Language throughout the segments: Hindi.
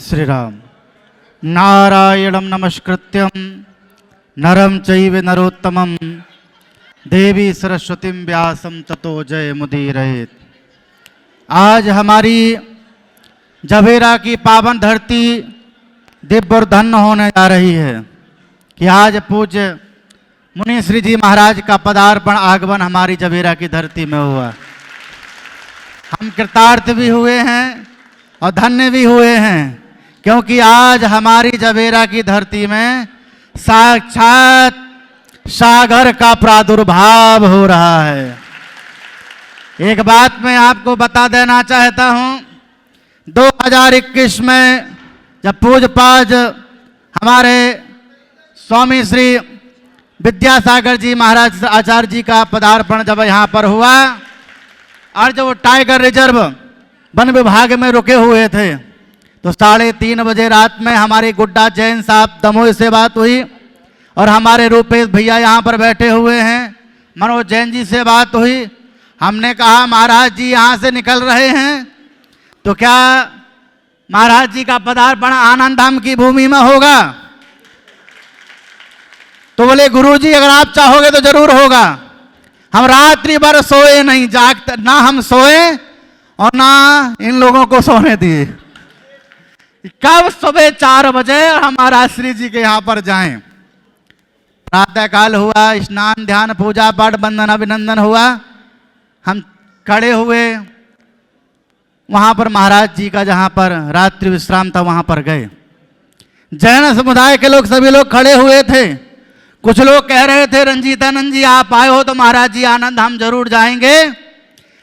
श्री राम। नारायणं नमस्कृत्यं नरं चैव नरोत्तमं देवी सरस्वतीं व्यासं ततो जयमुदीरयेत्। आज हमारी जवेरा की पावन धरती दिव्य और धन्य होने जा रही है कि आज पूज्य मुनि श्री जी महाराज का पदार्पण आगमन हमारी जवेरा की धरती में हुआ। हम कृतार्थ भी हुए हैं और धन्य भी हुए हैं, क्योंकि आज हमारी जवेरा की धरती में साक्षात सागर का प्रादुर्भाव हो रहा है। एक बात मैं आपको बता देना चाहता हूं, 2021 में जब पूज्यपाद हमारे स्वामी श्री विद्यासागर जी महाराज आचार्य जी का पदार्पण जब यहाँ पर हुआ और जब वो टाइगर रिजर्व वन विभाग में रुके हुए थे, तो 3:30 बजे रात में हमारे गुड्डा जैन साहब दमोह से बात हुई और हमारे रूपेश भैया यहाँ पर बैठे हुए हैं, मनोज जैन जी से बात हुई। हमने कहा महाराज जी यहाँ से निकल रहे हैं तो क्या महाराज जी का पदार्पण आनंद धाम की भूमि में होगा? तो बोले गुरुजी अगर आप चाहोगे तो जरूर होगा। हम रात्रि भर सोए नहीं, जागते ना, हम सोए और ना इन लोगों को सोने दिए। कब सुबह 4 बजे हमारा श्री जी के यहाँ पर जाएं। प्रातः काल हुआ, स्नान ध्यान पूजा पाठ बंदन अभिनंदन हुआ, हम खड़े हुए वहां पर महाराज जी का जहां पर रात्रि विश्राम था वहां पर गए। जैन समुदाय के लोग सभी लोग खड़े हुए थे। कुछ लोग कह रहे थे रंजीतानंद जी आप आए हो तो महाराज जी आनंद धाम जरूर जाएंगे,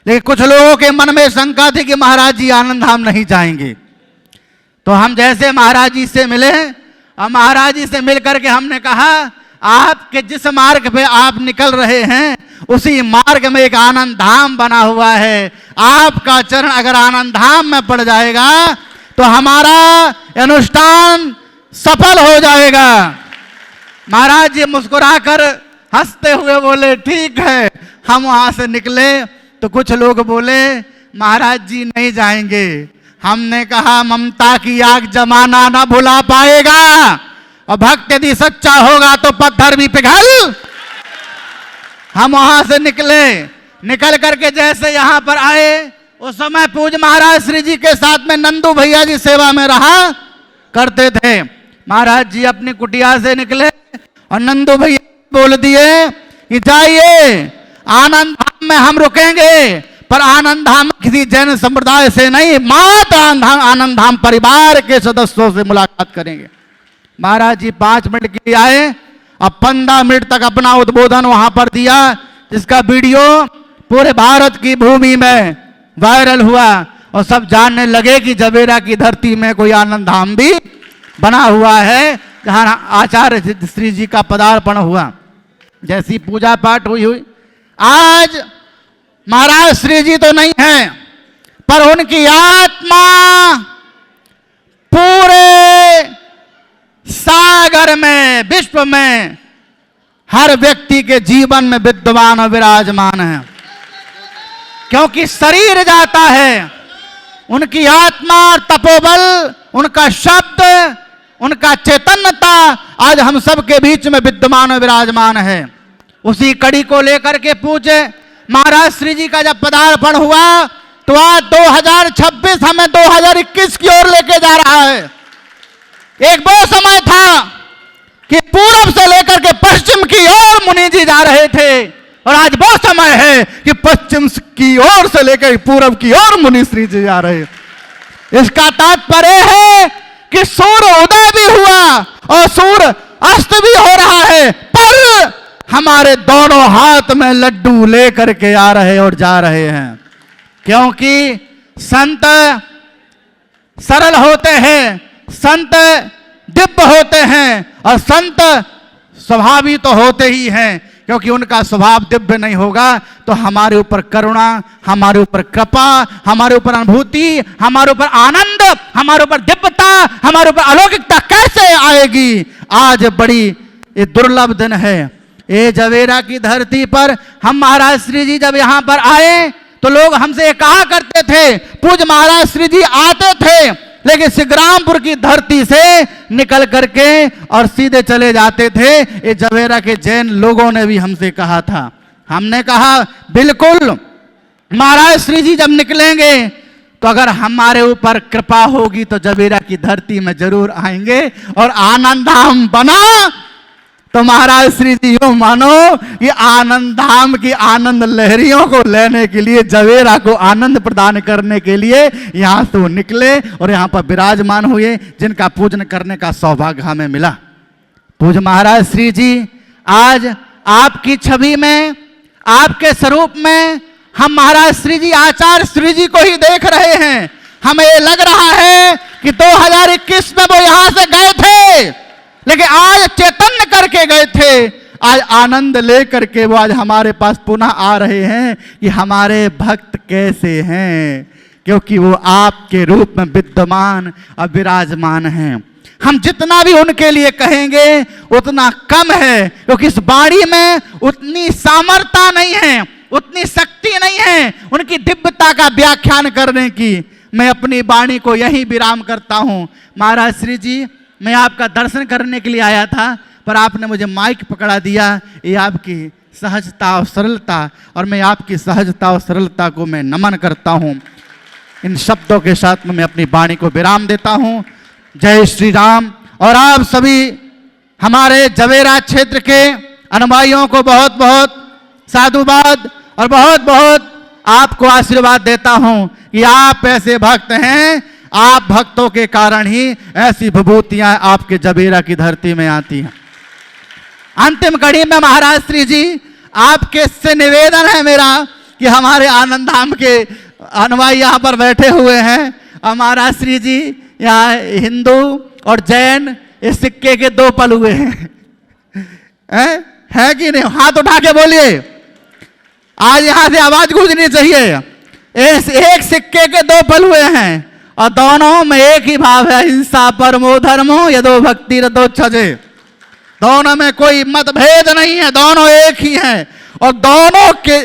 लेकिन कुछ लोगों के मन में शंका थी कि महाराज जी आनंद धाम नहीं जाएंगे। तो हम जैसे महाराज जी से मिले और महाराज जी से मिल करके हमने कहा आपके जिस मार्ग पे आप निकल रहे हैं उसी मार्ग में एक आनंद धाम बना हुआ है। आपका चरण अगर आनंद धाम में पड़ जाएगा तो हमारा अनुष्ठान सफल हो जाएगा। महाराज जी मुस्कुराकर हंसते हुए बोले ठीक है। हम वहां से निकले तो कुछ लोग बोले महाराज जी नहीं जाएंगे। हमने कहा ममता की आग जमाना ना भुला पाएगा और भक्त यदि सच्चा होगा तो पत्थर भी पिघल। हम वहां से निकले, निकल करके जैसे यहाँ पर आए उस समय पूज्य महाराज श्री जी के साथ में नंदू भैया जी सेवा में रहा करते थे। महाराज जी अपनी कुटिया से निकले और नंदू भैया बोल दिए कि जाइए आनंद धाम में हम रुकेंगे, पर आनंद धाम किसी जैन संप्रदाय से नहीं, मात्र आनंद धाम परिवार के सदस्यों से मुलाकात करेंगे। महाराज जी 5 मिनट के लिए आए और 15 मिनट तक अपना उद्बोधन वहां पर दिया, जिसका वीडियो पूरे भारत की भूमि में वायरल हुआ और सब जानने लगे कि जवेरा की धरती में कोई आनंद धाम भी बना हुआ है जहां आचार्य श्री जी का पदार्पण हुआ। जैसी पूजा पाठ हुई, आज महाराज श्री जी तो नहीं है पर उनकी आत्मा पूरे सागर में, विश्व में हर व्यक्ति के जीवन में विद्यमान और विराजमान है। क्योंकि शरीर जाता है, उनकी आत्मा और तपोबल, उनका शब्द, उनका चैतन्यता आज हम सब के बीच में विद्यमान और विराजमान है। उसी कड़ी को लेकर के पूछे महाराज श्री जी का जब पदार्पण हुआ तो आज 2026 हमें 2021 की ओर लेके जा रहा है। एक वो समय था कि पूर्व से लेकर के पश्चिम की ओर मुनि जी जा रहे थे और आज वो समय है कि पश्चिम की ओर से लेकर पूर्व की ओर मुनि श्री जी जा रहे हैं। इसका तात्पर्य है कि सूर्य उदय भी हुआ और सूर्य अस्त भी हो रहा है, पर हमारे दोनों हाथ में लड्डू लेकर के आ रहे और जा रहे हैं। क्योंकि संत सरल होते हैं, संत दिव्य होते हैं और संत स्वभावी तो होते ही हैं। क्योंकि उनका स्वभाव दिव्य नहीं होगा तो हमारे ऊपर करुणा, हमारे ऊपर कृपा, हमारे ऊपर अनुभूति, हमारे ऊपर आनंद, हमारे ऊपर दिव्यता, हमारे ऊपर अलौकिकता कैसे आएगी? आज बड़ी ये दुर्लभ दिन है। ये जवेरा की धरती पर हम महाराज श्री जी जब यहाँ पर आए तो लोग हमसे कहा करते थे, पूज्य महाराज श्री जी आते थे लेकिन सिग्रामपुर की धरती से निकल करके और सीधे चले जाते थे। ये जवेरा के जैन लोगों ने भी हमसे कहा था। हमने कहा बिल्कुल महाराज श्री जी जब निकलेंगे तो अगर हमारे ऊपर कृपा होगी तो जवेरा की धरती में जरूर आएंगे, और आनंद धाम बना तो महाराज श्री जी यूं मानो कि आनंद धाम की आनंद लहरियों को लेने के लिए, जवेरा को आनंद प्रदान करने के लिए यहां से वो निकले और यहां पर विराजमान हुए, जिनका पूजन करने का सौभाग्य हमें मिला। पूज्य महाराज श्री जी आज आपकी छवि में, आपके स्वरूप में हम महाराज श्री जी, आचार्य श्री जी को ही देख रहे हैं। हमें ये लग रहा है कि 2021 में वो यहां से गए थे, लेकिन आज चैतन्य करके गए थे, आज आनंद लेकर के वो आज हमारे पास पुनः आ रहे हैं कि हमारे भक्त कैसे हैं, क्योंकि वो आपके रूप में विद्यमान और विराजमान हैं। हम जितना भी उनके लिए कहेंगे उतना कम है, क्योंकि इस वाणी में उतनी सामर्थ्य नहीं है, उतनी शक्ति नहीं है उनकी दिव्यता का व्याख्यान करने की। मैं अपनी वाणी को यही विराम करता हूं। महाराज श्री जी, मैं आपका दर्शन करने के लिए आया था, पर आपने मुझे माइक पकड़ा दिया। ये आपकी सहजता और सरलता, और मैं आपकी सहजता और सरलता को मैं नमन करता हूं। इन शब्दों के साथ मैं अपनी वाणी को विराम देता हूं। जय श्री राम। और आप सभी हमारे जवेरा क्षेत्र के अनुयायियों को बहुत बहुत साधुवाद और बहुत बहुत आपको आशीर्वाद देता हूं कि आप ऐसे भक्त हैं, आप भक्तों के कारण ही ऐसी विभूतियां आपके जवेरा की धरती में आती हैं। अंतिम कड़ी में महाराज श्री जी, आपके से निवेदन है मेरा कि हमारे आनंद धाम के अनुयायी यहाँ पर बैठे हुए हैं, और महाराज श्री जी यहाँ हिंदू और जैन इस सिक्के के दो पलुए हैं, है कि नहीं? हाथ उठा के बोलिए, आज यहां से आवाज गूंजनी चाहिए। एक सिक्के के दो पलुए हैं और दोनों में एक ही भाव है, हिंसा परमो धर्मो यदो भक्ति रतो छजे। दोनों में कोई मतभेद नहीं है, दोनों एक ही हैं, और दोनों के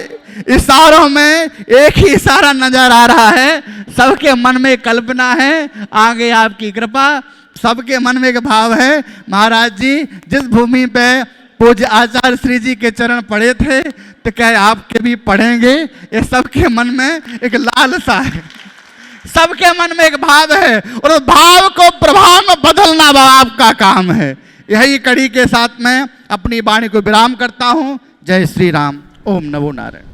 इशारों में एक ही इशारा नजर आ रहा है। सबके मन में कल्पना है, आगे आपकी कृपा, सबके मन में एक भाव है। महाराज जी जिस भूमि पे पूज्य आचार्य श्री जी के चरण पड़े थे, तो क्या आपके भी पढ़ेंगे? ये सबके मन में एक लालसा है, सबके मन में एक भाव है, और उस भाव को प्रभाव में बदलना आपका काम है। यही कड़ी के साथ मैं अपनी वाणी को विराम करता हूं। जय श्री राम। ओम नमो नारायण।